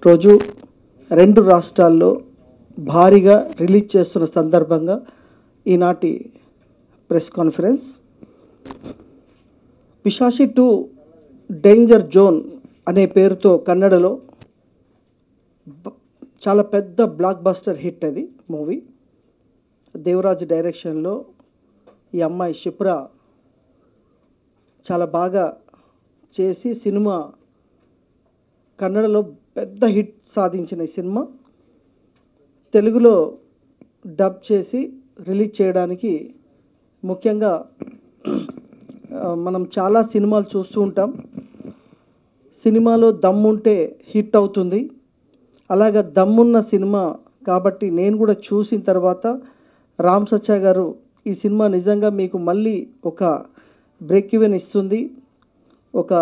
రోజు రెండు రాష్ట్రాల్లో భారీగా రిలీజ్ చేస్తున్న సందర్భంగా ఈనాటి ప్రెస్ కాన్ఫరెన్స్. పిశాచి 2 డేంజర్ జోన్ అనే పేరుతో కన్నడలో చాలా పెద్ద బ్లాక్ బస్టర్ హిట్ అది మూవీ. దేవరాజ్ డైరెక్షన్లో ఈ అమ్మాయి షిప్రా చాలా బాగా చేసి సినిమా కన్నడలో పెద్ద హిట్ సాధించిన ఈ సినిమా తెలుగులో డబ్ చేసి రిలీజ్ చేయడానికి ముఖ్యంగా మనం చాలా సినిమాలు చూస్తూ ఉంటాం. సినిమాలో దమ్ముంటే హిట్ అవుతుంది. అలాగా దమ్మున్న సినిమా కాబట్టి నేను కూడా చూసిన తర్వాత రామ్ సచ్చా గారు ఈ సినిమా నిజంగా మీకు మళ్ళీ ఒక బ్రేక్ ఈవెన్ ఇస్తుంది. ఒక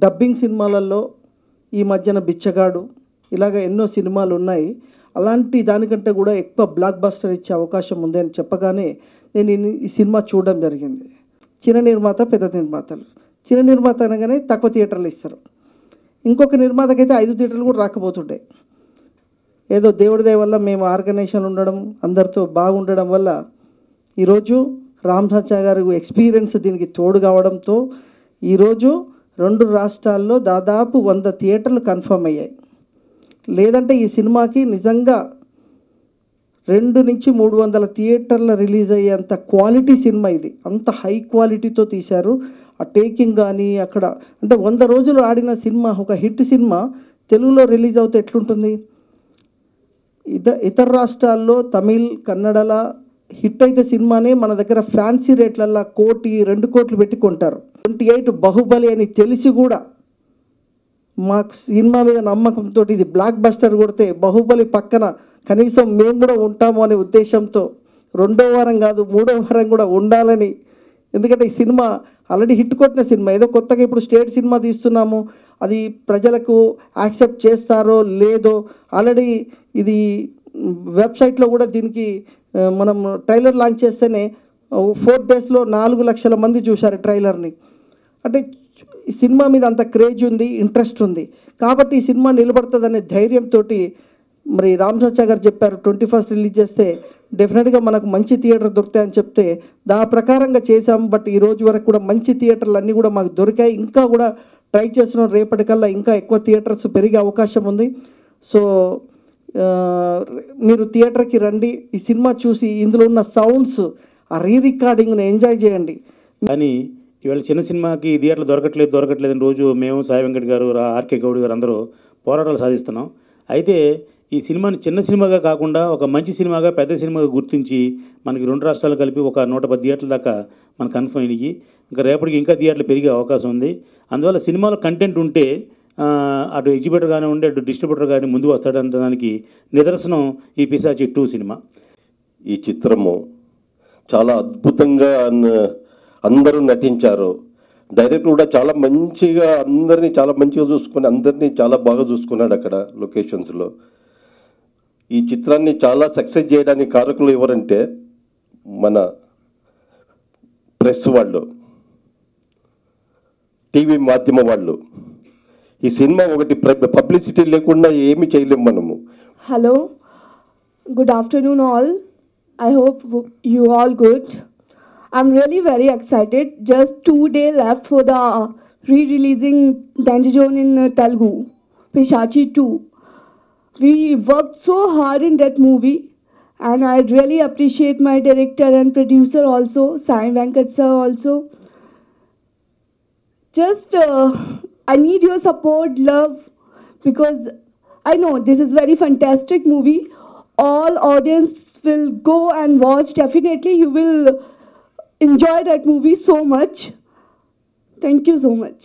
డబ్బింగ్ సినిమాలలో ఈ మధ్యన బిచ్చగాడు ఇలాగ ఎన్నో సినిమాలు ఉన్నాయి. అలాంటి దానికంటే కూడా ఎక్కువ బ్లాక్ బస్టర్ ఇచ్చే అవకాశం ఉంది అని చెప్పగానే నేను ఈ సినిమా చూడడం జరిగింది. చిన్న నిర్మాత పెద్ద నిర్మాతలు. చిన్న నిర్మాత అనగానే తక్కువ థియేటర్లు ఇస్తారు. ఇంకొక నిర్మాతకైతే 5 థియేటర్లు కూడా రాకపోతుండే. ఏదో దేవుడి దయ వల్ల మేము ఆర్గనైజేషన్ ఉండడం అందరితో బాగుండడం వల్ల ఈరోజు రామ్ సచ్చా గారు ఎక్స్పీరియన్స్ దీనికి తోడు కావడంతో ఈరోజు 2 రాష్ట్రాల్లో దాదాపు 100 థియేటర్లు కన్ఫర్మ్ అయ్యాయి. లేదంటే ఈ సినిమాకి నిజంగా 200 నుంచి 300 థియేటర్ల రిలీజ్ అయ్యేంత క్వాలిటీ సినిమా ఇది. అంత హై క్వాలిటీతో తీశారు. ఆ టేకింగ్ కానీ అక్కడ అంటే 100 రోజులు ఆడిన సినిమా, ఒక హిట్ సినిమా తెలుగులో రిలీజ్ అవుతే ఎట్లుంటుంది? ఇతర రాష్ట్రాల్లో తమిళ్ కన్నడల హిట్ అయితే సినిమానే మన దగ్గర ఫ్యాన్సీ రేట్లల్లో 1 కోటి 2 కోట్లు పెట్టి కొంటారు. 28 బాహుబలి అని తెలిసి కూడా మాకు సినిమా మీద నమ్మకంతో ఇది బ్లాక్ బస్టర్ కొడితే బాహుబలి పక్కన కనీసం మేము కూడా ఉంటాము అనే ఉద్దేశంతో 2వ వారం కాదు 3వ వారం కూడా ఉండాలని. ఎందుకంటే ఈ సినిమా ఆల్రెడీ హిట్ కొట్టిన సినిమా. ఏదో కొత్తగా ఇప్పుడు స్టేట్ సినిమా తీస్తున్నాము, అది ప్రజలకు యాక్సెప్ట్ చేస్తారో లేదో. ఆల్రెడీ ఇది వెబ్సైట్లో కూడా దీనికి మనం ట్రైలర్ లాంచ్ చేస్తేనే 4 డేస్లో 4 లక్షల మంది చూశారు ట్రైలర్ని. అంటే ఈ సినిమా మీద అంత క్రేజ్ ఉంది, ఇంట్రెస్ట్ ఉంది. కాబట్టి ఈ సినిమా నిలబడుతుందనే ధైర్యంతో మరి రామ్ సచ్చా గారు చెప్పారు 21st రిలీజ్ చేస్తే డెఫినెట్గా మనకు మంచి థియేటర్ దొరుకుతాయని చెప్తే దాని ప్రకారంగా చేశాము. బట్ ఈ రోజు వరకు కూడా మంచి థియేటర్లు అన్నీ కూడా మాకు దొరికాయి. ఇంకా కూడా ట్రై చేస్తున్నాం. రేపటికల్లా ఇంకా ఎక్కువ థియేటర్స్ పెరిగే అవకాశం ఉంది. సో మీరు థియేటర్కి రండి, ఈ సినిమా చూసి ఇందులో ఉన్న సౌండ్స్, ఆ రికార్డింగ్ని ఎంజాయ్ చేయండి. కానీ ఇవాళ చిన్న సినిమాకి థియేటర్లు దొరకట్లేదు అని రోజు మేము సాయి వెంకట్ గారు, ఆర్కే గౌడ్ గారు అందరూ పోరాటాలు సాధిస్తున్నాం. అయితే ఈ సినిమాని చిన్న సినిమాగా కాకుండా ఒక మంచి సినిమాగా, పెద్ద సినిమాగా గుర్తించి మనకి 2 రాష్ట్రాలు కలిపి ఒక 110 థియేటర్ల దాకా మనకు కన్ఫర్మ్ అయ్యి ఇంకా రేపటికి ఇంకా థియేటర్లు పెరిగే అవకాశం ఉంది. అందువల్ల సినిమాలో కంటెంట్ ఉంటే అటు ఎగ్జిబిటర్ కానివ్వండి, అటు డిస్ట్రిబ్యూటర్ కానీ ముందు వస్తాడంటే దానికి నిదర్శనం ఈ పిశాచి 2 సినిమా. ఈ చిత్రము చాలా అద్భుతంగా అందరూ నటించారు. డైరెక్టర్ కూడా చాలా మంచిగా అందరినీ చాలా మంచిగా చూసుకొని అందరినీ చాలా బాగా చూసుకున్నాడు అక్కడ లొకేషన్స్లో. ఈ చిత్రాన్ని చాలా సక్సెస్ చేయడానికి కారకులు ఎవరంటే మన ప్రెస్ వాళ్ళు, టీవీ మాధ్యమ వాళ్ళు. ఈ సినిమా ఒకటి పబ్లిసిటీ లేకుండా ఏమీ చేయలేము మనము. Hello, good afternoon all. I hope you all good. I'm really very excited. Just 2 days left for the re-releasing Danger Zone in Telugu, Pisachi 2. We worked so hard in that movie, and I really appreciate my director and producer also, Sai Venkat sir also. Just I need your support, love, because I know this is very fantastic movie. All audience will go and watch. Definitely you will enjoy that movie so much. Thank you so much.